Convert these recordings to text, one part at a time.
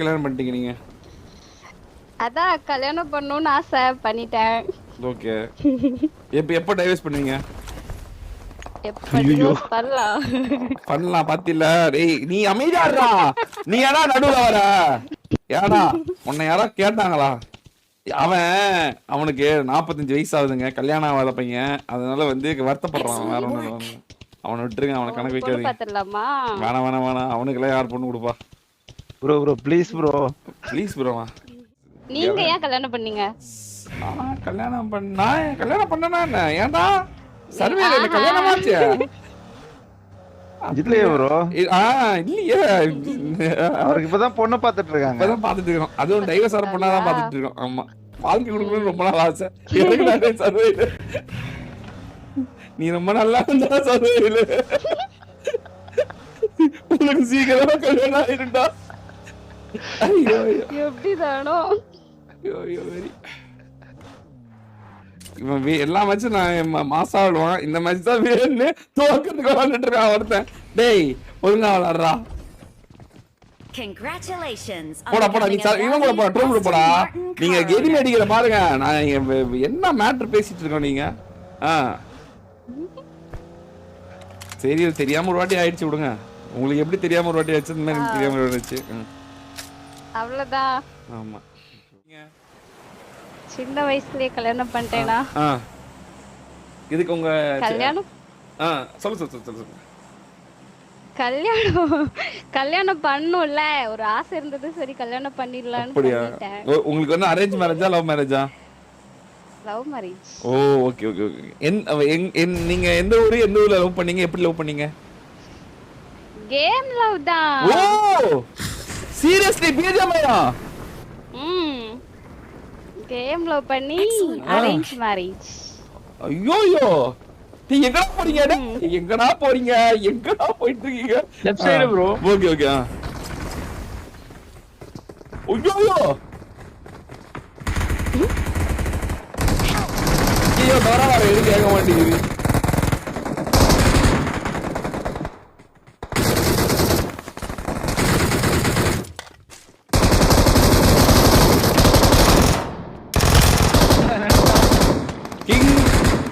கல்யாணம் பண்ணிட்டீங்க நீங்க? அதான் கல்யாணம் பண்ணணும்னு ஆசை, பண்ணிட்டேன். ஓகே. எப்ப டைவர்ஸ் பண்ணுவீங்க? எப்ப டிவோர்ஸ் பண்ணலாம்? பண்ணலாம் பாத்தில. டேய் நீ அமைதியா இருடா. நீ ஏடா நடுவுல வர? ஏடா உன்னை யாரா கேட்டாங்களா? அவனுக்கு 45 வயசு ஆகுதுங்க, கல்யாணம் ஆகாத பையன். அதனால வந்து வருத்தப்படுறான். வேற ஒண்ணும். அவனை விட்டுருங்க, அவனை கணக்கு வைக்காதீங்க. பாத்துடலாமா? வேணாம் அவனுக்குலாம் யார் பொண்ணு கொடுப்பா? Bro please bro. ப்ளீஸ் ப்ரோவா. நீங்க ஏன் கல்யாணம் பண்ணீங்க? கல்யாணம் பண்ணனா என்ன? ஏன்டா சர்வேல என்ன கல்யாணம் ஆச்சு? இல்லையே ப்ரோ. இல்லையே, அவருக்கு இப்பதான் பொண்ணு பாத்துட்டு இருக்காங்க. இப்பதான் பாத்துட்டு இருக்கோம். அதுவும் டைவர்ஸ் ஆற பொண்ணாதான் பாத்துட்டு இருக்கோம். ஆமா, வாழ்க்கை கொடுக்கணும்னு ரொம்ப நாள் ஆசை. சர்வேல நீ ரொம்ப நல்லா இருந்தா சர்வேல உனக்கு சீக்கிரமா கல்யாணம் ஆயிருண்டா. ஐயோ எப்படிதானோ. இவன் எல்லா மேட்சும் நான் மாசா விடுவான். இந்த மேட்ச் தான் வேணும்னு தோக்கிறதுக்கு விளையாண்டுட்டு இருக்கான் ஒருத்தன். டேய் ஒழுங்கா விளையாடுறா. போடா நீ இவன் கூட போடா, ட்ரோல் கூட போடா. நீங்க கெரிமி அடிக்கிற பாருங்க. நான் என்ன மேட்டர் பேசிட்டு இருக்கோம் நீங்க? சரி, தெரியாம ஒரு வாட்டி ஆயிடுச்சு விடுங்க. உங்களுக்கு எப்படி தெரியாம ஒரு வாட்டி ஆயிடுச்சு, இந்த மாதிரி தெரியாம ஒரு வாட்டி ஆயிடுச்சு. அவ்வளவுதான். ஆமா, சின்ன வயசுலயே கல்யாணம் பண்ணிட்டேனா? இதுக்கு உங்க கல்யாணம் சொல்லு. கல்யாணம் பண்ணும்ல ஒரு ஆசை இருந்தது, சரி கல்யாணம் பண்ணிடலாம்னு பண்ணிட்டேன். உங்களுக்கு வந்து அரேஞ்ச் மேரேஜா லவ் மேரேஜா? Love marriage. Oh okay. நீங்க எந்த ஊர்ல லவ் பண்ணீங்க? எப்படி லவ் பண்ணீங்க? கேம் லவ் தான். ஓ சீரியஸ்லி பிஜிஎம்ஐயா? கேம் லவ் பண்ணி அரேஞ்ச் மேரேஜ். ஐயோ நீ எங்கடா போறீங்க? எங்கடா போயிட்டு இருக்கீங்க? Left side bro. ஓகே. ஐயோ டோரா வர எதுக்கு கேட்க மாட்டேங்குது?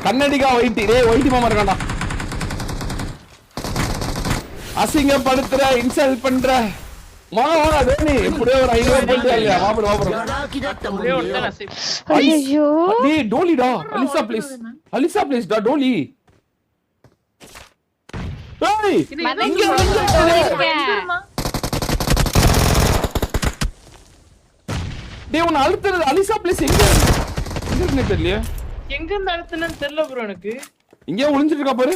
கண்ணடிக்கா ஒயிட்டி மாமா இருக்காண்டா. அசிங்கப்படுத்துற, இன்சல்ட் பண்ற தோனி. எப்படியோ ஒரு 500 போயிட்டு இல்லையா? டோலிடா. அலிசா பிளேஸ் டா டோலி. உன்னை அழுத்துறது அலிசா பிளேஸ் எங்க இருக்குன்னு தெரியல. எங்க இருந்து அழுத்துனன்னு தெரியல ப்ரோ. எனக்கு இங்கே ஒளிஞ்சிட்டு இருக்கா பாரு.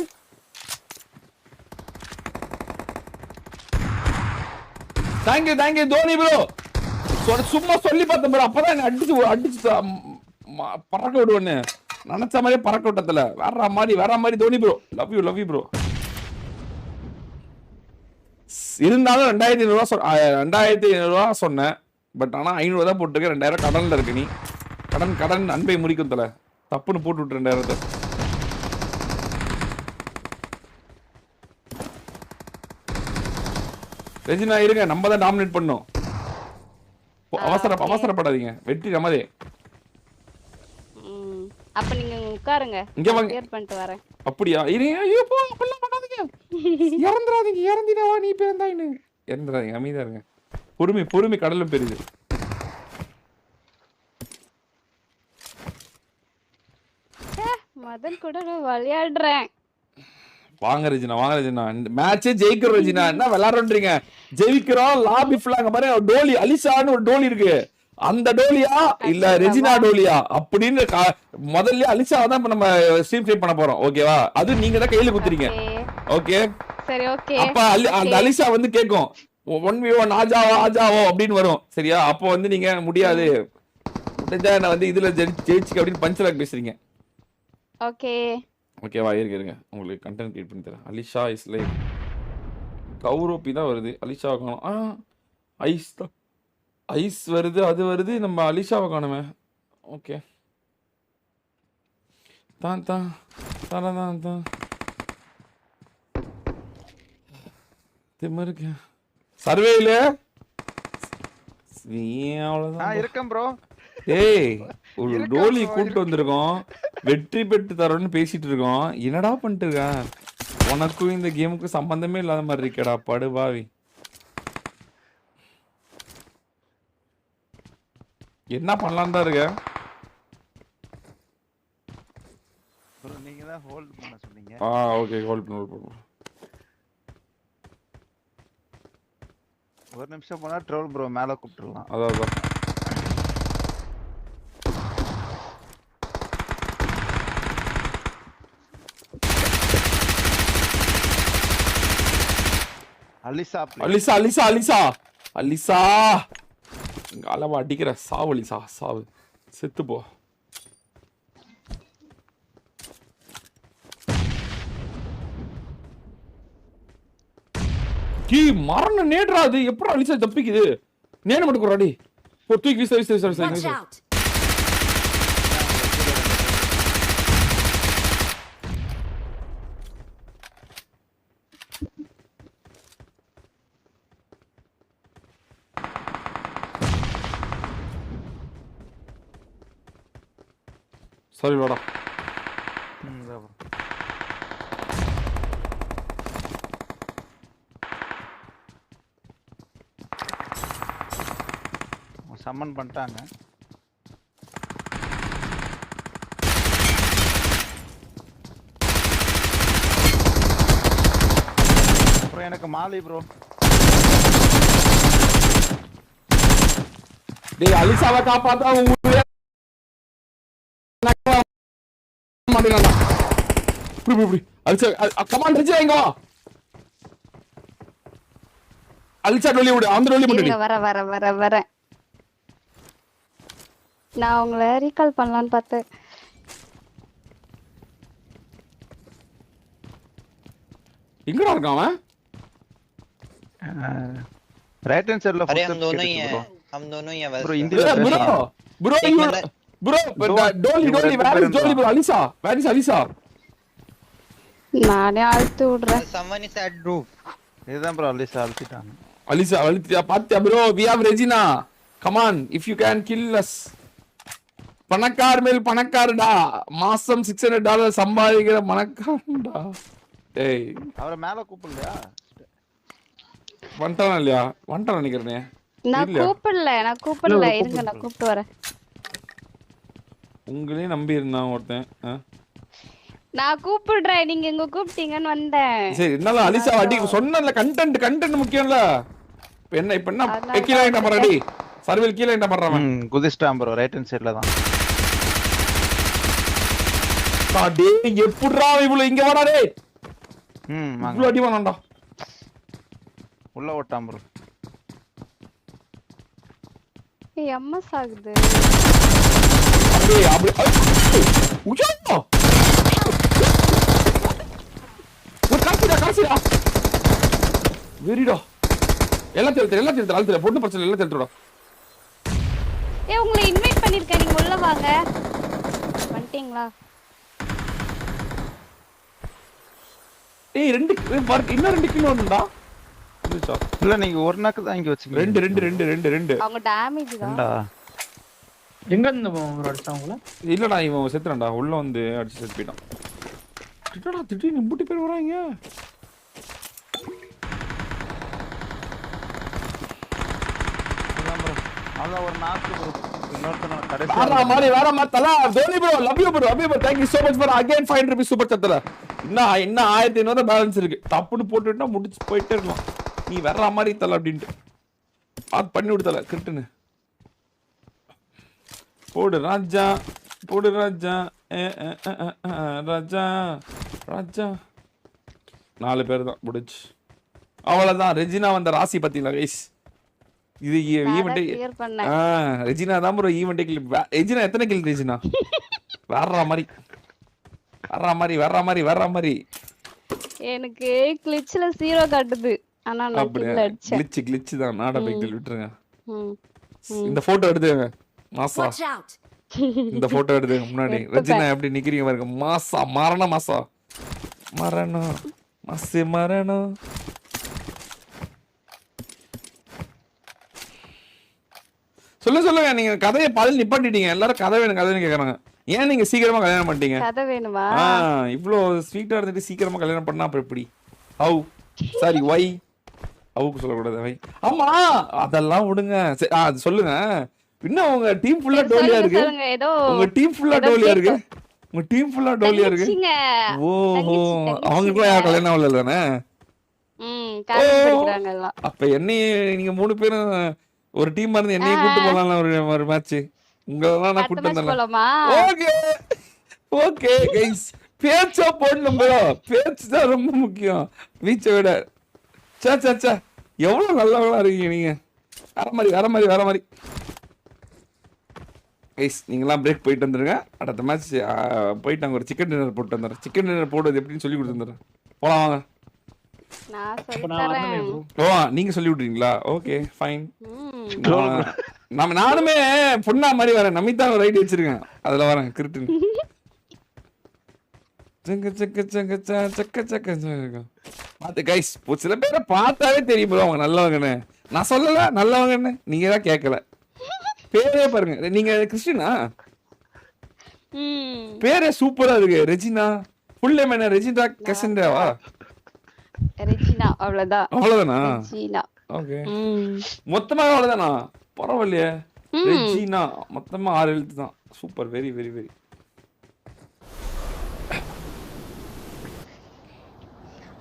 Thank you Dhoni bro. சும்மா சொல்லி பார்த்தேன் ப்ரோ. அப்பதான் அடிச்சு பறக்க விடுவேன்னு நினைச்ச மாதிரியே பறக்க விட்டதுல வேற மாதிரி Dhoni bro. Love you bro. இருந்தாலும் 2500 ரூபா சொன்னேன். பட் ஆனா 500 தான் போட்டுருக்கேன். 2000 கடன்ல இருக்கு. நீ கடன் அன்பை முறிக்கும் தல. தப்புன்னு போட்டு விட்டு 2000. ரெஜினா இருங்க, நம்ம தான் டாமினேட் பண்ணோம். அவசரப்படாதீங்க, வெற்றி நமதே. அப்ப நீங்க உட்காருங்க, இங்க வாங்க. கிளியர் பண்ணிட்டு வரேன். அப்படியா? இருங்க. ஐயோ போ, அப்பலாம் பண்ணாதீங்க. இறந்திராதீங்க. நீ பேர்ந்தாயின்னு இறந்திராதீங்க. அமைதியா இருங்க. பொறுமை கடலும் பெரிது. மதன் கூட விளையாடுறேன். வாங்க ரெஜினா. மேட்சே ஜெயிக்கிறோம் ரெஜினா. என்ன விளையாடுறீங்க? ஜெயிக்கிறோம். லாபி ஃபுல்லாங்க பாரு. டோலி அலிசான்னு ஒரு டோலி இருக்கு. அந்த டோலியா இல்ல ரெஜினா டோலியா அப்படின்னு முதல்ல அலிசாவை தான் நம்ம ஸ்ட்ரீம் ஃபைட் பண்ண போறோம். ஓகேவா? அது நீங்க தான் கையில குத்துறீங்க. ஓகே சரி ஓகே. அப்ப அந்த அலிசா வந்து கேக்கும் 1v1 ஆஜாவோ அப்படின்னு வரும். சரியா? அப்போ வந்து நீங்க முடியாது, முடிஞ்சா நான் வந்து இதுல ஜெயிச்சுக்க அப்படின்னு பஞ்சலாக் பேசுறீங்க. ஓகேவா? இருங்க உங்களுக்கு கண்டென்ட் கிரியேட் பண்ணி தரேன். அலிஷா இஸ் லைக் கௌரோப்பி தான் வருது. அலிஷாவை காணும். ஐஸ் வருது, அது வருது. நம்ம அலிஷாவை காணுமே. ஓகே தான் திமிருக்கு சர்வேல நீ அவ்வளவுதான் bro. இருக்கேன் ப்ரோ. டேய் ஒரு இருக்கேன் டோலி bro, கூப்பிட்டு வந்திருக்கோம், வெற்றி பெற்று தரோன்னு பேசிட்டு இருக்கோம். என்னடா பண்ணிட்டு இருக்க? உனக்கும் இந்த கேமுக்கும் சம்பந்தமே இல்லாத மாதிரி இருக்கேடா படுபாவி. என்ன பண்ணலான்னு தான் இருக்க? ப்ரோ நீங்க தான் ஹோல்ட் பண்ண சொன்னீங்க. ஓகே ஹோல்ட் பண்ணு. ஒரு நிமிஷம் போனா ட்ரோல் ப்ரோ மேல கூப்பிட்டுறலாம். அதான் அலிசா அலிசா அலிசா அலிசா அலிசா இங்க அளவா அடிக்கிற சாவு அலிசா சாவு செத்து போ. கீ மரண நேடுறா அது. எப்பறம் அலிசா தப்பிக்குது? நேடு மட்டும் குறாடி போ, தூக்கி வீச வீச வீச Watch வீச. out! சாரி வாடா. சம்மன் பண்ணிட்டாங்க. அப்புறம் எனக்கு மாலி ப்ரோ. டேய் அலிசாவை காப்பாத்தா ஊரே மாட்டேங்கடா. புடி அலிசா கமாண்ட் ரெஜி எங்க வா. அலிசா டோலி விடு, அந்த டோலி மட்டும் இருங்க, வர நான் உங்களை ரீகால் பண்ணலான்னு பார்த்தேன். எங்கடா இருக்கான் அவன்? राइट हैंड साइड ला अरे हम दोनों ही हैं बस Bro, हिंदी Bro, में bro, bro, एक you, बंदा- bro, Dolly, where is Dolly, bro? Alisa, where is Alisa? நானே அழுத்து விடுறேன். someone is at roof இதுதான் ப்ரோ அலிசா அழுத்திட்டாங்க. Alisa, பாத்தியா bro, we have Regina. Come on, if you can kill us. பணக்கார் மேல் பணக்காரடா, மாசம் $600 சம்பாதிக்கிற பணக்காரடா. டேய் அவரை மேல கூப்பிடலையா? வந்துட்டானா இல்லையா? வந்துட்டான் நினைக்கிறேனே. நான் கூப்பிடல இருங்க, நான் கூப்பிட்டு வரேன். உங்களையும் நம்பி இருந்தான் ஒருத்தன். நான் கூப்பிடுறேன், நீங்க இங்க கூப்பிட்டீங்கன்னு வந்தேன். சரி என்னால அலிசா அடி சொன்னல, கண்டென்ட் முக்கியம்ல. இப்ப என்ன கீழே என்ன பண்றடி? சர்வேல் கீழே என்ன பண்றான்? குதிஸ்டாம் ப்ரோ, ரைட் ஹேண்ட் சைடுல தான். டேய் எப்படிடா இவ்வளவு இங்க வரா டேய்? வாங்க. இவ்வளவு அடி வாங்கடா. உள்ள ஓட்டாம் ப்ரோ. ஏய் எம்எஸ் ஆகுது. அப்படி உய்யோ ஒரு காசிடா வெரிடா. எல்லாம் தெரியுது அழுத்துல பொண்ணு பிரச்சனை எல்லாம் தெரியுதுடா. ஏய் உங்களை இன்வைட் பண்ணிருக்கேன், நீங்க உள்ள வாங்க. வந்துட்டீங்களா? ஏய் இன்னும் 2 கிலோ வந்துடா. இல்ல நீங்க ஒரு நாக்கு தான் இங்க வச்சீங்க. ரெண்டு அவங்க டேமேஜ் தான். எங்க இருந்து ப்ரோ அடிச்சாங்களா? இல்லடா இவன் செத்துறான்டா. உள்ள வந்து அடிச்சு செத்து போயிட்டான். திடடா திடீர்னு இம்புட்டி பேர் வராங்க. அத ஒரு நாக்கு ப்ரோ. இன்னொருத்தன வேற மாதிரி தல. Dhoni bro, love you bro, Abhi bro, thank you so much for again 500 rupees super சத்தல. இன்னும் 1500 பேலன்ஸ் இருக்கு. தப்புன்னு போட்டுட்டா முடிச்சு போயிட்டே இருக்கலாம். நீ வேற மாதிரி தல அப்படின்ட்டு பாத் பண்ணி விடுதல கிரிட்டுன்னு. போடு ராஜா ராஜா 4 பேர் தான் முடிச்சு. அவ்வளவுதான். ரெஜினா வந்த ராசி பாத்தீங்களா கைஸ்? இது ஈவென்ட் கிளியர் பண்ணேன். ரெஜினா தான் ப்ரோ ஈவென்ட் கில். ரெஜினா எத்தனை கில் ரெஜினா? வேற மாதிரி எனக்கு கிளிட்ச்ல 0 காட்டுது. ஆனா நான் கில் அடிச்சேன். கிளிட்ச் தான். நாடா பைக்கில் விட்டுருங்க. இந்த போட்டோ எடுத்துங்க மாசா. Watch out! இந்த போட்டோ எடுத்துங்க முன்னாடி. ரெஜினா எப்படி நிக்கிறீங்க பாருங்க. மாசா மரணம் சொல்லுங்க நீங்க கதையை பாதி நிப்பாட்டிட்டீங்க. எல்லாரும் கதை வேணும் கதைன்னு கேக்குறாங்க. ஏன் நீங்க சீக்கிரமா கல்யாணம் பண்ணிட்டீங்க? கதை வேணுமா? இவ்ளோ ஸ்வீட்டா இருந்துட்டு சீக்கிரமா கல்யாணம் பண்ணா அப்புறம் எப்படி? ஹவ் சாரி வை அவுக்கு சொல்லக்கூடாது வை. ஆமா அதெல்லாம் விடுங்க. அது சொல்லுங்க. இன்னும் உங்க டீம் ஃபுல்லா டோலியா இருக்கு. சொல்லுங்க ஏதோ உங்க டீம் ஃபுல்லா டோலியா இருக்கு. உங்க டீம் ஃபுல்லா டோலியா இருக்கு. ஓஹோ அவங்களுக்குலாம் யார் கல்யாணம் ஆகல தானே? காலேஜ் படிக்கறாங்க எல்லாம். அப்ப என்னைய நீங்க 3 பேரும் ஒரு டீமா இருந்து என்னைய கூட்டி போலாம் ஒரு மேட்ச். உங்களெல்லாம் நான் கூட்டி வந்தேன். ஓகே ஓகே கைஸ் பேச்சா போடணும் ப்ரோ. பேச்சு தான் ரொம்ப முக்கியம் வீச்சை விட. சே எவ்வளவு நல்லவங்களா இருக்கீங்க நீங்க. வேற மாதிரி கைஸ் நீங்களாம் பிரேக் போயிட்டு வந்துருங்க. அடுத்த மேட்ச் போயிட்டு அங்கே ஒரு சிக்கன் டின்னர் போட்டு வந்துடுறேன். சிக்கன் டின்னர் போடுறது எப்படின்னு சொல்லி கொடுத்துருந்தேன். போலாம் வாங்க. நான் சொல்லி தரேன். ஓ நீங்க சொல்லி விட்டுறீங்களா? Okay fine. நானுமே பொண்ணா மாதிரி வரேன். நமிதா ஒரு ஐடி வச்சிருக்கேன் அதுல வரேன் கிரிட்டு. பாத்து கைஸ் சில பேரை பார்த்தாவே தெரியும் ப்ரோ அவங்க நல்லவங்கன்னு. நான் சொல்லல நல்லவங்கன்னு, நீங்க தான் கேட்கல. பேரே பாருங்க. நீங்க கிறிஸ்டினா? பேரே சூப்பரா இருக்கு. ரெஜினா ஃபுல் நேம் என்ன? ரெஜினா கசண்டாவா? ரெஜினா அவ்வளவுதான். அவ்வளவுதானா? ரெஜினா. ஓகே மொத்தமா அவ்வளவுதானா? பரவாயில்லையே. ரெஜினா மொத்தமா 6 எழுத்து தான். Super very very very.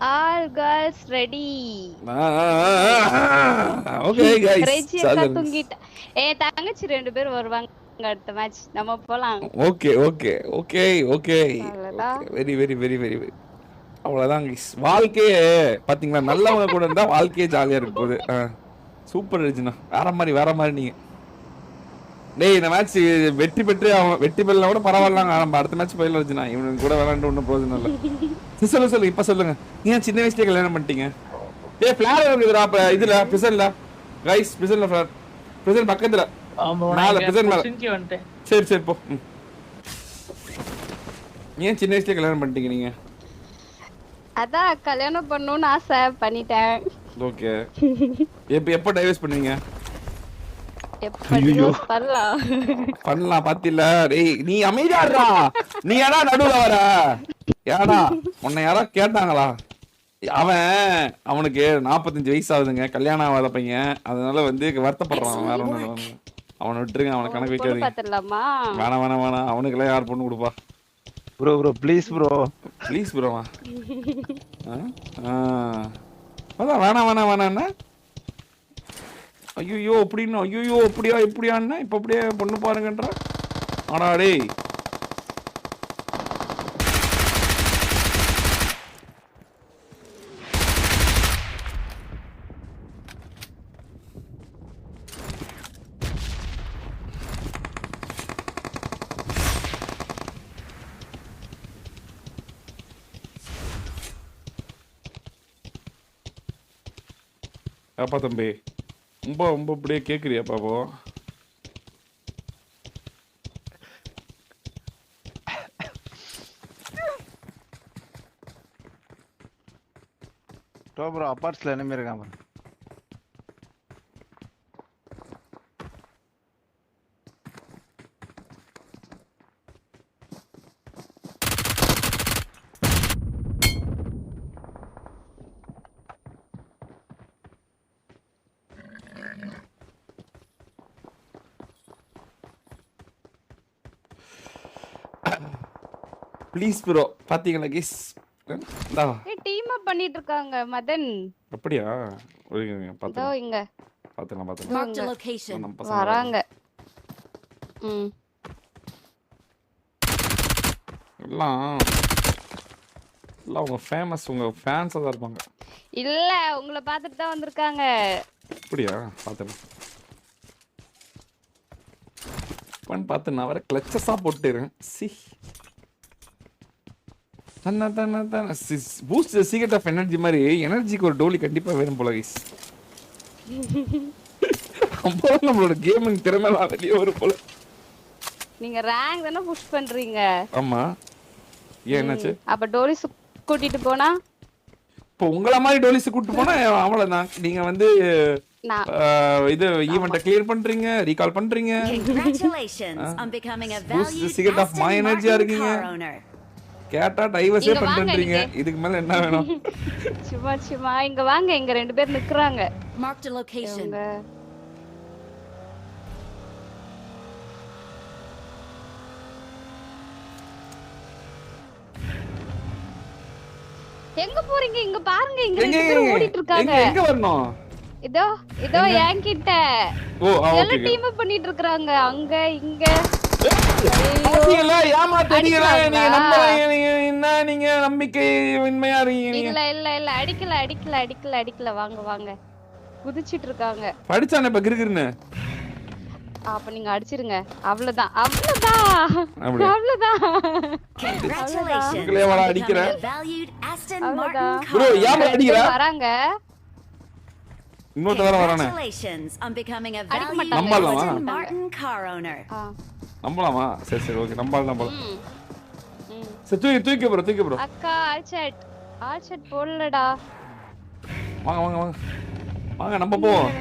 All girls ready. Okay guys. ரெஜியா தூங்கிட்ட. தங்கச்சி 2 பேர் வருவாங்க அடுத்த மேட்ச். நம்ம போலாம். Okay very very very very very. அவ்வளவுதான் guys. வாழ்க்கையே பாத்தீங்களா நல்லவங்க கூட இருந்தா வாழ்க்கையே ஜாலியா இருக்கும் போது. Super Regina. வேற மாதிரி நீங்க. டேய் இந்த மேட்ச் வெற்றி பெறலாம் கூட பரவாயில்லைங்க. நம்ம அடுத்த மேட்ச் போயிடலாம் ரெஜினா. இவனுக்கு கூட விளையாண்டு ஒன்றும் பிரயோஜனம் இல்லை. சொல்லு இப்ப சொல்லுங்க. ஏன் சின்ன வயசுலயே கல்யாணம் பண்ணிட்டீங்க? டேய் ஃபிளார் இருக்குதுடா அப்ப இதுல பிசன்ல गाइस பிசன்ல ஃபிளார் பிசன் பக்கத்துல மேல பிசன் மேல வந்துட்டேன். சரி போ. ஏன் சின்ன வயசுலயே கல்யாணம் பண்ணிட்டீங்க நீங்க? அதான் கல்யாணம் பண்ணனும்னு ஆசை பண்ணிட்டேன். ஓகே எப்ப டைவர்ஸ் பண்ணீங்க? பண்ணலாம் பாத்தில. டேய் நீ அமைதியா இருடா. நீ ஏடா நடுவுல வர? ஏடா உன்னை யாரா கேட்டாங்களா? அவனுக்கு 45 வயசு ஆகுதுங்க. கல்யாணம் ஆகாத பையன். அதனால வந்து வருத்தப்படுறான். வேற ஒண்ணு அவனை விட்டுருங்க. அவனை கணக்கு வைக்காதீங்க. வேணாம் அவனுக்குலாம் யார் பொண்ணு கொடுப்பா? ப்ரோ ப்ளீஸ் ப்ரோ அதான் வேணாம். ஐயோ அப்படின்னு ஐயோ இப்படியான்னு இப்ப அப்படியே பொண்ணு பாருங்கன்ற. ஆனா டேய் அப்பா தம்பி ரொம்ப இப்படியே கேக்குறியா பாப்போ? ப்ரோ அப்பார்ட்ஸ்ல என்ன இருக்காங்க? ப்ளீஸ் ப்ரோ பாத்தீங்களா கிஸ்? டீம் அப் பண்ணிட்டு இருக்காங்க மதன். அப்படியா? ஒருங்க இதோ இங்க பாத்துங்க. வராங்க. எல்லாம் உங்க ஃபேமஸ் உங்க ஃபேன்ஸா தான் இருப்பாங்க. இல்ல உங்களை பார்த்துட்டு தான் வந்திருக்காங்க. அப்படியா? பாத்துங்க. பார்த்து நான் வர கிளச்சஸா போட்டுறேன். சி பூஸ்ட் சீக்ரெட் ஆஃப் எனர்ஜி மாதிரி எனர்ஜிக்கு ஒரு டோலி கண்டிப்பா வேணும் போல கைஸ். அப்போ நம்மளோட கேமிங் திறமை வெளியே வரும் போல. நீங்க ரேங்க் தான புஷ் பண்றீங்க? ஆமா. ஏன் என்னாச்சு? அப்ப டோலிஸ் கூட்டிட்டு போனா? இப்போ உங்கள மாதிரி டோலிஸ் கூட்டிட்டு போனா அவ்வளவுதான். நீங்க வந்து நான் இது ஈவென்ட்ட கிளியர் பண்றீங்க, ரீகால் பண்றீங்க. Congratulations on becoming a Boost the valued secret of my Aston energy-ஆ Martin இருக்கீங்க. car owner. கேட்டா டைவர்ஸே இங்க வாங்க பண்றீங்க. இங்க. இதுக்கு மேல என்ன வேணும்? சும்மா இங்க வாங்க, இங்க 2 பேர் நிக்கறாங்க. Marked a location. இவங்க எங்க போறீங்க? இங்க பாருங்க, இங்க 2 பேர் ஓடிட்டு இருக்காங்க. எங்க வரணும்? இதோ என்கிட்ட ஓ எல்லாம் ஓகே. டீம் அப் பண்ணிட்டு இருக்காங்க. அங்க இங்க பாத்தீங்களா? ஏமாத்தீங்களா? நீங்க அடிக்கிறாங்களா? நம்புறீங்க, நீங்க என்ன நீங்க நம்பிக்கை இன்மையா இருக்கீங்க நீங்க. இல்ல அடிக்கல வாங்க குதிச்சிட்டு இருக்காங்க. படிச்சானே இப்ப கிறுகிறுன்னு. அப்ப நீங்க அடிச்சிருங்க. அவ்வளவுதான். அப்படியா? Congratulations உங்களே வர on அடிக்கிற. becoming a valued Aston அவ்வளவுதான். Martin Bro, car ஏன் owner. அடிக்கிற? வராங்க. இன்னொரு தடவை வரானே. Congratulations on becoming a அடிக்க valued மாட்டாங்க. நம்பலாமா? Aston Martin car owner. நம்பலாமா? சரி ஓகே, நம்பலாம். ம். சரி தூக்கி ப்ரோ. அக்கா ஆல்செட் போடலடா. வாங்க நம்ம போவோம்.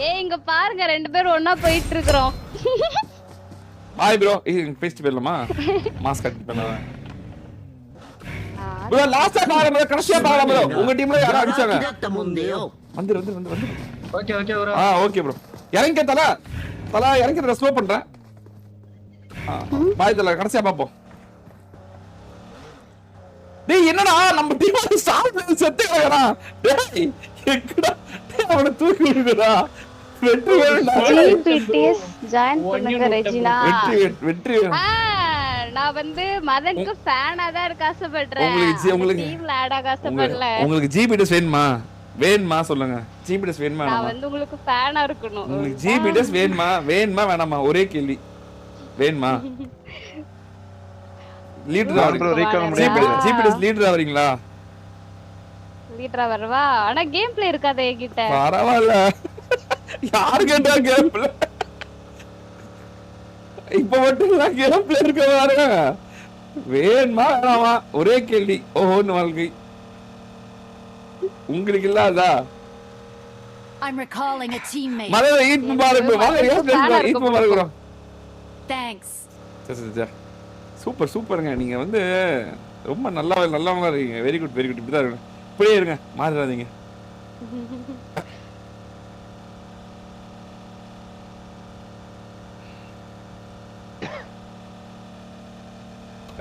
ஏய் இங்க பாருங்க, 2 பேர் ஒண்ணா போயிட்டு இருக்கோம். Bye bro. பேஸ்ட் போயிடலாமா? மாஸ்க் கட் பண்ணலாம். ப்ரோ லாஸ்டா பாருங்க, கடைசியா பாருங்க ப்ரோ. உங்க டீம்ல யாரோ அடிச்சாங்க. வந்து. Okay bro. Okay bro. இறங்க தல இறங்கி ஸ்லோ பண்றேன். பாய் தல, கடைசியா பாப்போம். டேய் என்னடா நம்ம டீம் ஸ்டார்ட் செத்துறடா. டேய் எக்கடா அவன தூக்கி விடுடா. வெற்றி வேணும்டா. பிடிஎஸ் ஜாயின் பண்ணுங்க ரெஜினா. வெற்றி நான் வந்து மதனுக்கு ஃபேனா தான் இருக்க ஆசைப்படுறேன். உங்களுக்கு டீம்ல ஆட் ஆக ஆசைப்படல. உங்களுக்கு ஜிபிடிஎஸ் வேணுமா சொல்லுங்க. ஜிபிடிஎஸ் வேணுமா? நான் வந்து உங்களுக்கு ஃபேனா இருக்கணும். உங்களுக்கு ஜிபிடிஎஸ் வேணுமா வேணாமா? ஒரே கேள்வி. வேணுமா? லீடர் ப்ரோ ரீகால் முடியாது. ஜிபிடிஎஸ் லீடர் ஆவறீங்களா? லீடரா வரவா? ஆனா கேம் பிளே இருக்காதே என்கிட்ட. பரவாயில்ல. யாரு கேட்டா கேம் பிளே? இப்ப மட்டும் கேம் பிளே இருக்க பாருங்க. வேணுமா வேணாமா? ஒரே கேள்வி. ஓஹோன்னு வாழ்க்கை உங்களுக்கு இல்லாதா? I'm recalling a teammate. மலையில ஈட் முபாரக் ப்ரோ. வாங்க ஈட் முபாரக் ப்ரோ. Thanks. சரி சூப்பருங்க. நீங்க வந்து ரொம்ப நல்லவங்களா இருக்கீங்க. வெரி குட் இப்படிதான் இருக்கணும். இப்படியே இருங்க, மாறிடாதீங்க.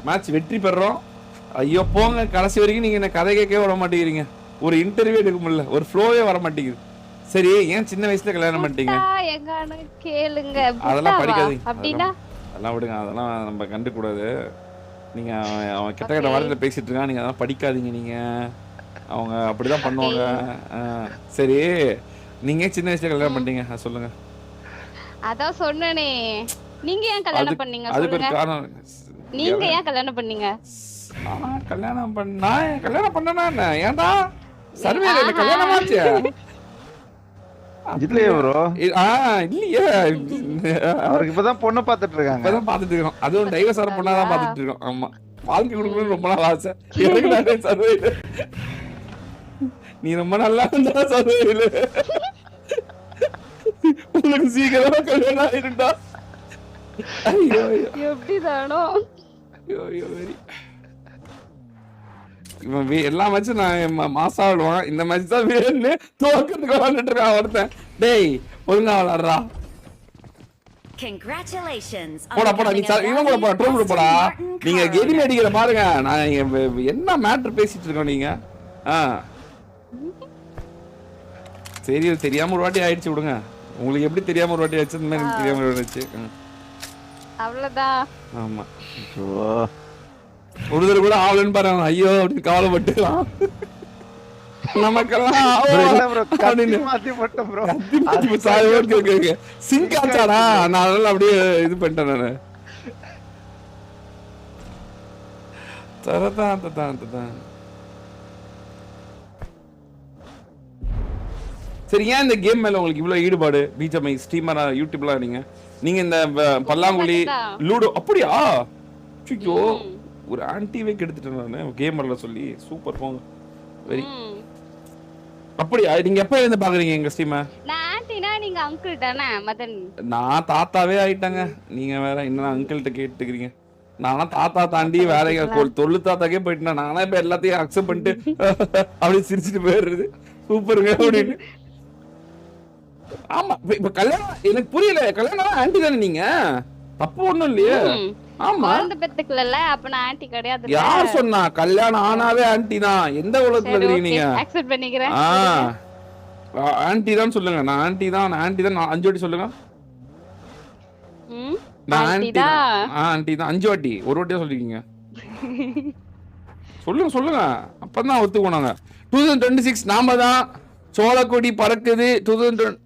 மேட்ச் வெற்றி பெறோம். ஐயோ போங்க, கடைசி வரைக்கும் நீங்க என்ன கதை கேட்கவே விட மாட்டேங்கிறீங்க. ஒரு இன்டர்வியூ எடுக்க முடியல, ஒரு ஃப்ளோவே வர மாட்டேங்குது. சரி ஏன் சின்ன வயசுல கல்யாணம் பண்ணிட்டீங்க? எங்கன்னு கேளுங்க. அதெல்லாம் படிக்காதீங்க. அப்படினா அதெல்லாம் விடுங்க, அதெல்லாம் நம்ம கண்டுக்க கூடாது. நீங்க அவன் கெட்ட வார்த்தையில பேசிட்டு இருக்கான், நீங்க அதெல்லாம் படிக்காதீங்க. நீங்க அவங்க அப்படிதான் பண்ணுவாங்க. சரி நீங்க சின்ன வயசுல கல்யாணம் பண்ணிட்டீங்க, சொல்லுங்க. அதான் சொன்னனே. நீங்க ஏன் கல்யாணம் பண்ணீங்க அதுக்கு ஒரு சொல்லுங்க. காரணம். நீங்க ஏன் கல்யாணம் பண்ணீங்க? நான் கல்யாணம் பண்ணனா என்ன? ஏன்டா சர்வேல என்ன கல்யாணம் ஆச்சு? இல்லையே ப்ரோ. இல்லையே, அவருக்கு இப்பதான் பொண்ணு பாத்துட்டு இருக்காங்க. இப்பதான் பாத்துட்டு இருக்கோம். அதுவும் டைவர்ஸ் ஆற பொண்ணாதான் பாத்துட்டு இருக்கோம். ஆமா, வாழ்க்கை கொடுக்கணும்னு ரொம்ப நாள் ஆசை. எனக்கு சர்வேல நீ ரொம்ப நல்லா இருந்தா சர்வேல உங்களுக்கு சீக்கிரமா கல்யாணம் ஆயிருந்தா. ஐயோ எப்படிதானோ. ஐயோ வெரி. இவன் எல்லா மேட்சும் நான் மாசா விடுவான். இந்த மேட்ச் தான் வேணும்னு தோக்கிறதுக்கு விளாண்டுட்டு இருக்கான் ஒருத்தன். டேய் ஒழுங்கா விளாடுறா. Congratulations. போடா நீ இவன் கூட போடா, ட்ரோல் கூட போடா. நீங்க கெரிமி அடிக்கிற பாருங்க. நான் என்ன மேட்டர் பேசிட்டு இருக்கோம் நீங்க. சரி தெரியாம ஒரு வாட்டி ஆயிடுச்சு விடுங்க. உங்களுக்கு எப்படி தெரியாம ஒரு வாட்டி ஆயிடுச்சு, இந்த மாதிரி தெரியாம ஒரு வாட்டி ஆயிடுச்சு. அவ்வளவுதான். ஆமா, ஒருத்தர் கூட ஆவலன்னு பாருங்க. ஐயோ அப்படின்னு கவலைப்பட்டுக்கலாம். சிங்க் ஆச்சாடா, நான் அதனால அப்படியே இது பண்ணிட்டேன் நானு. சரி ஏன் இந்த கேம் மேல உங்களுக்கு இவ்வளவு ஈடுபாடு? பிஜிஎம்ஐ ஸ்ட்ரீமரா, யூடியூப்லாம் நீங்க இந்த பல்லாங்குழி, லூடோ அப்படியா? ஒரு ஆன்டிவே கெடுத்துட்டேன் நான் கேமர்ல சொல்லி. சூப்பர் போங்க. வெரி அப்படியா? நீங்க எப்ப இருந்து பாக்குறீங்க எங்க ஸ்ட்ரீமை? நான் ஆன்ட்டினா நீங்க அங்கிள் தானே மதன்? நான் தாத்தாவே ஆயிட்டாங்க. நீங்க வேற இன்னும் அங்கிள்கிட்ட கேட்டுக்கிறீங்க. நானா தாத்தா தாண்டி வேற தொல்லு தாத்தாக்கே போயிட்டேன். நானா இப்ப எல்லாத்தையும் அக்செப்ட் பண்ணிட்டு அப்படியே சிரிச்சுட்டு போயிடுறது. சூப்பருங்க அப்படின்னு. ஆமா இப்ப கல்யாணம் எனக்கு புரியல. கல்யாணம் ஆன்டி தானே நீங்க? தப்பு ஒண்ணும் இல்லையே. ஆமா குழந்தை பெத்துக்கல அப்ப நான் ஆன்ட்டி கிடையாது. யார் சொன்னா கல்யாணம் ஆனாவே ஆன்டி தான்? எந்த உலகத்துல இருக்கீங்க நீங்க? அக்செப்ட் பண்ணிக்கிறேன். ஆன்டி தான் சொல்லுங்க. நான் ஆன்டி தான், நான் ஆன்டி தான். 5 வாட்டி சொல்லுங்க. நான் ஆன்டி தான். ஆன்டி தான் 5 வாட்டி. ஒரு வாட்டியா சொல்லிருக்கீங்க. சொல்லுங்க சொல்லுங்க. அப்பதான் ஒத்துக்கோனாங்க. 2026 நாம தான் சோளக்கொடி பறக்குது.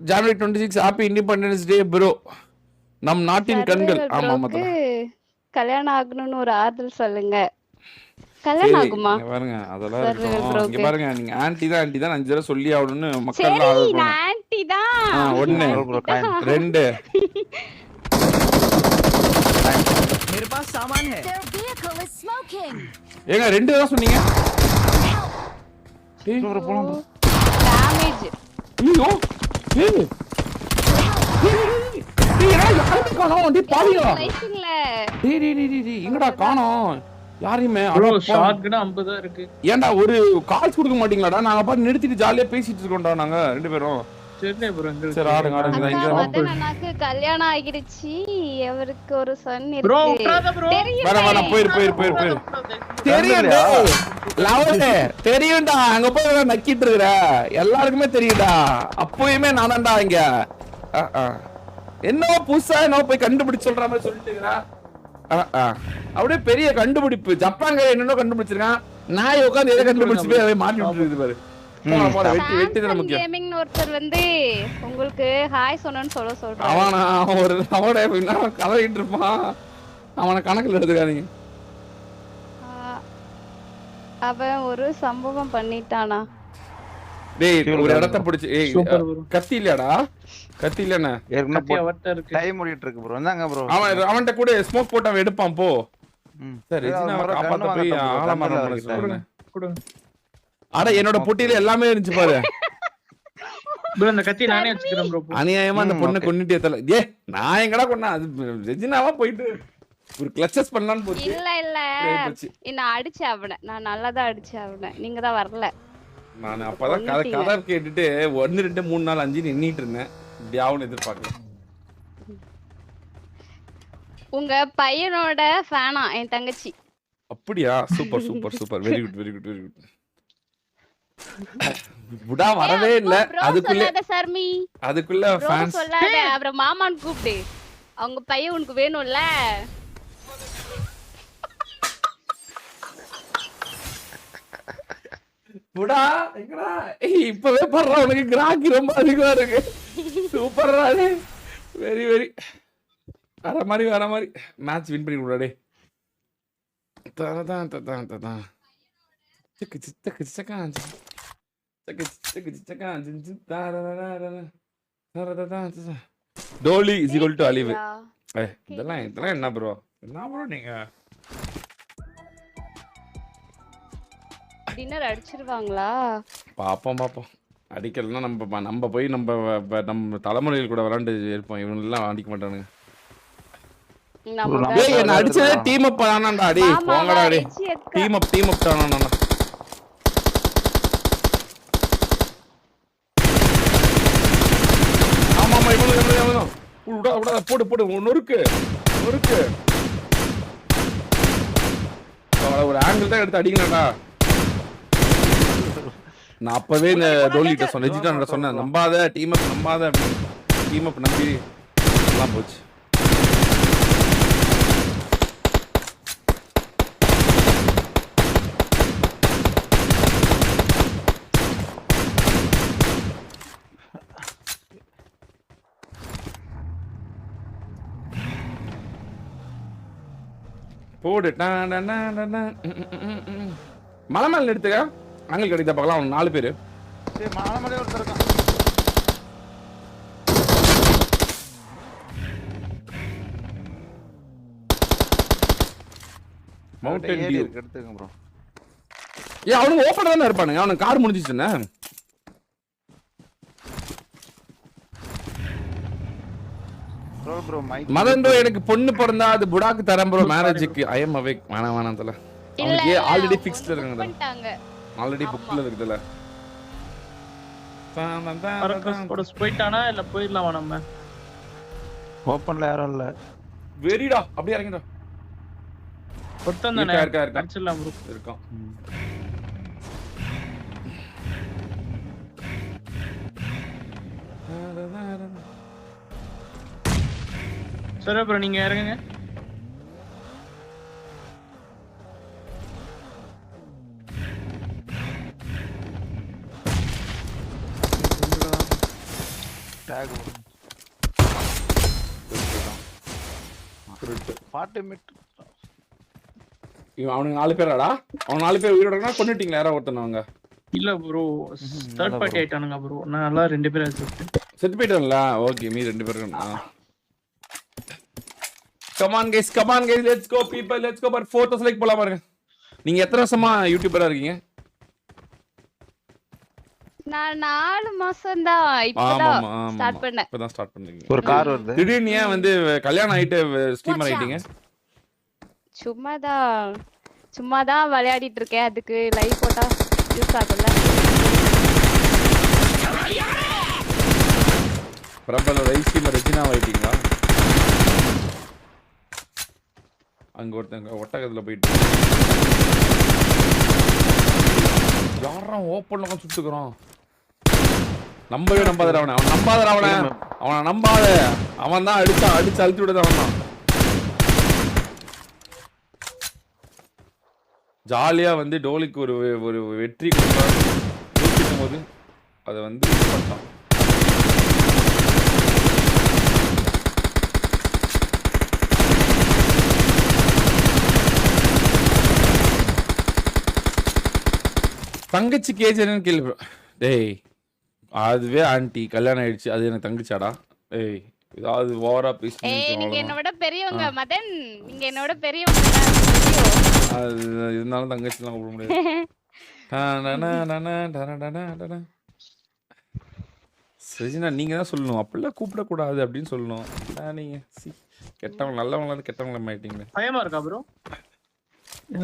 ஜனவரி 26 ஹாப்பி இண்டிபெண்டன்ஸ் டே ப்ரோ. நம் நாட்டின் கண்கள். ஆமா ஆமா. கல்யாணம் ஆகணும்னு ஒரு ஆறுதல் சொல்லுங்க. கல்யாணம் ஆகுமா? பாருங்க அதெல்லாம் இருக்கும். இங்க பாருங்க நீங்க ஆன்டி தான் 5 தடவை சொல்லி ஆகணும்னு மக்கள் சரி ஆர்வம். நான் ஆன்ட்டி தான். 1 2 मेरे पास सामान है। Their vehicle is smoking. ஏங்க 2 தான் சொன்னீங்க. ப்ரோ போலாம் ப்ரோ. டேமேஜ். ஐயோ ஏய் யாருமே காணோம். டேய் பாவிங்களா. லைட்டிங்ல. டேய் எங்கடா காணோம் யாரையுமே? ப்ரோ ஷாட் கன் 50 தான் இருக்கு. ஏன்டா ஒரு கால்ஸ் கொடுக்க மாட்டீங்களாடா? நாங்க பாட்டு நிறுத்திட்டு ஜாலியா பேசிட்டு இருக்கோம்டா நாங்க 2 பேரும். தெரியல ப்ரோ எங்க. சரி ஆடுங்க ஆடுங்க இங்க மதன் அண்ணாக்கு கல்யாணம் ஆகிடுச்சு. அவருக்கு ஒரு சன் ப்ரோ இருக்கு. உட்றாத ப்ரோ. வர போயிரு. தெரியும் லவலே தெரியும்டா. அங்க போய் நக்கிட்டு இருக்கற எல்லாருக்குமே தெரியும்டா. அப்போயுமே நானடா இங்க என்னவோ புதுசா என்னவோ போய் கண்டுபிடிச்சு சொல்ற மாதிரி சொல்லிட்டு இருக்கா. அப்படியே பெரிய கண்டுபிடிப்பு. ஜப்பான்கார என்னென்ன கண்டுபிடிச்சிருக்கான். நாய் உட்காந்து எதை கண்டுபிடிச்சு போய் மாட்டி விட்டுருக்குது பாரு. வெட்டி தான் முக்கியம். கேமிங் ஒருத்தர் வந்து உங்களுக்கு ஹாய் சொன்னேன்னு சொல்றாரு. அவனோட கலரிட்டு இருப்பான். அவனை கணக்குல எடுத்துக்காதீங்க. அவன் ஒரு சம்பவம் பண்ணிட்டானா? டேய் ஒரு இடத்த பிடிச்சு கத்தி இல்லையாடா? கத்தி இல்லண்ணா. டைம் ஓடிட்டு இருக்கு ப்ரோ. என்னங்க ப்ரோ அவன்கிட்ட கூட ஸ்மோக் போட்டு அவன் எடுப்பான் போ. சரி காப்பாத்த போய் ஆலமரம் கொடுங்க. அட என்னோட பொட்டியில எல்லாமே இருந்துச்சு பாரு. ப்ரோ அந்த கத்தி நானே வச்சுக்கிறேன் ப்ரோ. அநியாயமா அந்த பொண்ணை கொன்னிட்டே தல. ஏ நான் எங்கடா கொன்னா? அது ரெஜினாவா போயிட்டு ஒரு கிளச்சஸ் பண்ணலான்னு போச்சு. இல்ல நான் அடிச்சேன் அவனை. நான் நல்லா தான் அடிச்சேன் அவனை. நீங்க தான் வரல. நான் அப்பதான் கதை கேட்டுட்டு 1 2 3 4 5 நின்னுட்டு இருந்தேன். இப்படி ஆவுன்னு எதிர்பார்க்கல. உங்க பையனோட ஃபேனா என் தங்கச்சி. அப்படியா? Super super super. Very good very good very good. புடா வரவே இல்ல. அதுக்குள்ள ஃபேன்ஸ் சொல்லாத. அப்புறம் மாமான்னு கூப்பிடு. அவங்க பையன் உனக்கு வேணும்ல. புடா எங்கடா? இப்பவே பண்ற உனக்கு கிராக்கி ரொம்ப அதிகமா இருக்கு. சூப்பர்ரா. Very very. வர மாதிரி மேட்ச் வின் பண்ணி விடுடா டேய். தரதா டோலி இஸ் ஈக்குவல் டு அலிவ். இதெல்லாம் என்ன ப்ரோ? என்ன ப்ரோ நீங்க? டின்னர் அடிச்சிருவாங்களா? பாப்போம் அடிக்கலன்னா நம்ம போய் நம்ம தலைமுறைகள் கூட விளையாண்டு இருப்போம். இவங்க எல்லாம் அடிக்க மாட்டானுங்க. என்ன அடிச்சதே டீம் அப் தானாடா. டேய் போங்கடா டேய். டீம் அப் தானாடா. ஆமா இவனுங்க போடு நொறுக்கு. ஒரு ஆங்கிள் தான் எடுத்து அடிக்கணும்டா. நான் அப்பவே இந்த டோலிட்ட சொன்னேன் நம்பாத டீம் அப் நம்பாத. டீம் அப் நம்பி எல்லாம் போச்சு. போடு. மலை மேல எடுத்துக்க. அங்கே கிடைத்த பார்க்கலாம். அவன் 4 பேரு. சரி மலை ஒருத்தர் இருக்கான். மவுண்டன் டியூ எடுத்துங்க ப்ரோ. அவனுக்கு ஓப்பன் தானே இருப்பானுங்க. அவனுக்கு கார் முடிஞ்சிச்சுன்னா ப்ரோ மைக் மதன் ப்ரோ எனக்கு பொண்ணு பிறந்தா அது புடாக்கு தரேன் ப்ரோ மேரேஜுக்கு. I am awake. வேணாம் தல. அவங்களுக்கு ஆல்ரெடி ஃபிக்ஸ்ல இருக்காங்க. பண்ணிட்டாங்க. ஆல்ரெடி புக்ல இருக்குதுல. கூட போயிட்டானா இல்ல போயிடலாமா நம்ம? ஓபன்ல யாரும் இல்ல. வெரிடா அப்படியே இறங்கிடா. ஒருத்தன் தானே இருக்கா. அடிச்சிடலாம் ப்ரோ. இருக்கான். சரி அப்புறம் நீங்க இறங்குங்க. டாக் 40 மீட்டர். அவனுக்கு 4 பேராடா? அவன் 4 பேர் உயிரோடனா கொன்னுட்டீங்களா யாரோ ஒருத்தனவங்க? இல்ல ப்ரோ தேர்ட் பார்ட்டி ஆயிட்டானுங்க ப்ரோ. நான் நல்லா 2 பேர் செத்து போயிட்டான்ல. ஓகே மீ 2 பேர். Come on guys, let's go people, let's go. But 4000 like போலாம் பாருங்க. நீங்க எத்தனை வருஷமா யூடியூபரா இருக்கீங்க? நான் 4 மாசம் தான் இப்பதான் ஸ்டார்ட் பண்ணேன். இப்பதான் ஸ்டார்ட் பண்ணீங்க. ஒரு கார் வருது. திடீர்னு ஏன் வந்து கல்யாணம் ஆயிட்டு ஸ்ட்ரீமர் ஆயிட்டீங்க? சும்மாதான் விளையாடிட்டு இருக்கேன். அதுக்கு லைவ் போட்டா யூஸ் ஆகும்ல. பிரபல லைவ் ஸ்ட்ரீமர் ரெஜினா ஆயிட்டீங்களா? அங்க ஒருத்தங்க ஒட்டகத்துல போயிட்டு யாரும் ஓப்பன்ல சுட்டுக்கிறான். நம்பவே நம்பாதடா அவனை. அவனை நம்பாத. அவன் தான் அடிச்சு அழுத்தி விடுறது. அவன் தான் ஜாலியா வந்து டோலிக்கு ஒரு வெற்றி கொடுக்கும் போது அதை வந்து பண்ணான். தங்கச்சி கேஜன்னு கேள்வி. டேய் அதுவே ஆண்டி கல்யாணம் ஆயிடுச்சு. அது எனக்கு தங்கச்சாடா? ஏய் ஏதாவது ஓவரா பேசி. நீங்க என்னோட பெரியவங்க மதன். நீங்க என்னோட பெரியவங்க. அது இருந்தாலும் தங்கச்சிலாம் கூப்பிட முடியாது. சரிஜினா நீங்க தான் சொல்லணும். அப்படிலாம் கூப்பிடக்கூடாது அப்படின்னு சொல்லணும். நீங்க கெட்டவங்க நல்லவங்க கெட்டவங்க ஆயிட்டீங்க. பயமா இருக்கா ப்ரோ?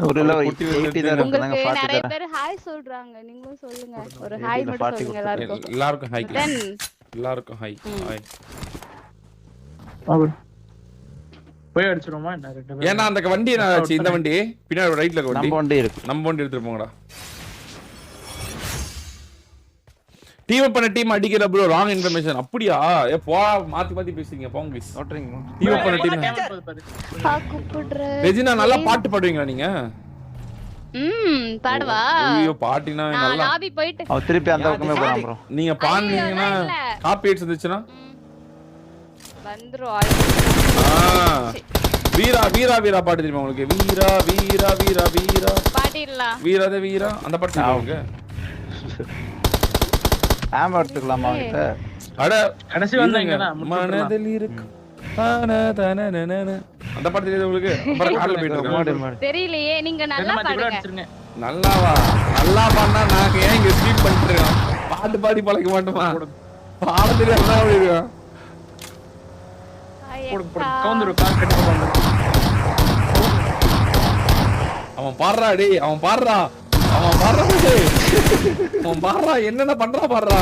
ஒரு 80 தான் இருக்காங்க. 40 நிறைய பேர் ஹாய் சொல்றாங்க. நீங்களும் சொல்லுங்க. ஒரு ஹாய் மட்டும் சொல்லுங்க எல்லாருக்கும். எல்லாருக்கும் ஹாய். எல்லாருக்கும் ஹாய். ஹாய். போய் அடிச்சிரோமா என்ன? 2 பேர். ஏன்னா அந்த வண்டி என்னாச்சு? இந்த வண்டி பின்னாடி ரைட்ல இருக்க வண்டி. நம்ம வண்டி இருக்கு. நம்ம வண்டி எடுத்துட்டு போங்கடா. டீம் பண்ண டீம் அடிக்கிற ப்ரோ ராங் இன்ஃபர்மேஷன். அப்படியா? ஏ போ மாத்தி பேசுறீங்க. போங்க ப்ளீஸ். நோட்ரிங்க. டீம் பண்ண டீம். ரெஜினா நல்லா பாட்டு பாடுவீங்களா நீங்க? பாடுவா. ஐயோ பாட்டினா நல்லா. லாபி போயிட்டு அவ திருப்பி அந்த பக்கமே போறான் ப்ரோ. நீங்க பாடுனீங்கன்னா காப்பி ரைட்ஸ் வந்துச்சுனா வந்துரும். வீரா வீரா வீரா பாட்டு தெரியுமா உங்களுக்கு? வீரா வீரா வீரா வீரா பாடிடலாம். வீராதே வீரா அந்த பாட்டு தெரியுமா உங்களுக்கு? ஆமா எடுத்துக்கலாமா கிட்ட? அட கடைசி வந்தாங்கனா மனதில் இருக்கு அந்த பாட்டு தெரியுது உங்களுக்கு? அப்புறம் கார்ல போயிட்டு இருக்கோம். தெரியலையே. நீங்க நல்லா பாடுங்க. நல்லாவா? நல்லா பாடுனா நான் ஏன் இங்க ஸ்ட்ரீம் பண்ணிட்டு இருக்கேன்? பாட்டு பாடி பழக்க மாட்டோமா? பாட தெரியாம அப்படி இருக்கோம். அவன் பாடுறா டேய். அவன் பாடுறா என்னென்ன பண்றா பாடுறா.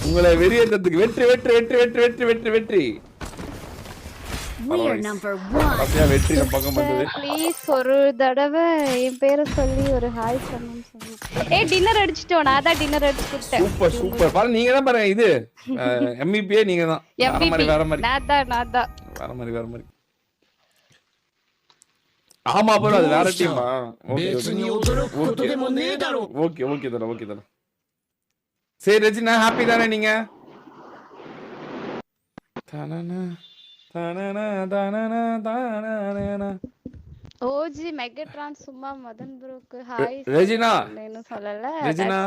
உங்களை வெறியேற்றத்துக்கு வெற்றி வெற்றி வெற்றி வெற்றி வெற்றி வெற்றி வெற்றி We are number 1. வெற்றி நம்ம பக்கம் வந்தது. ப்ளீஸ் ஒரு தடவை என் பேரை சொல்லி ஒரு ஹாய் சொல்லுங்க. ஏய் டின்னர் அடிச்சிட்டோம். நான் தான் டின்னர் அடிச்சு கொடுத்தேன். சூப்பர் பாரு. நீங்க தான் பாருங்க இது MVP நீங்க தான். வேற மாதிரி நான் தான் வேற மாதிரி. ஆமா ப்ரோ அது வேற டீமா? ஓகே தர. சரி ரெஜினா ஹாப்பி தானே நீங்க? ஓஜி மெகாட்ரான் சும்மா மதன் ப்ரோக்கு ஹாய் ரெஜினா என்ன சொல்லல. ரெஜினா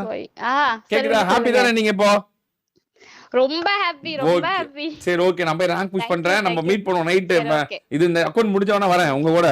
கேக்குதா? ஹாப்பி தானே நீங்க இப்போ? ரொம்ப ஹாப்பி. சரி ஓகே நான் போய் ரேங்க் புஷ் பண்றேன். நம்ம மீட் பண்ணுவோம் நைட். இது இந்த அக்கவுண்ட் முடிஞ்சவனா வரேன் உங்க கூட.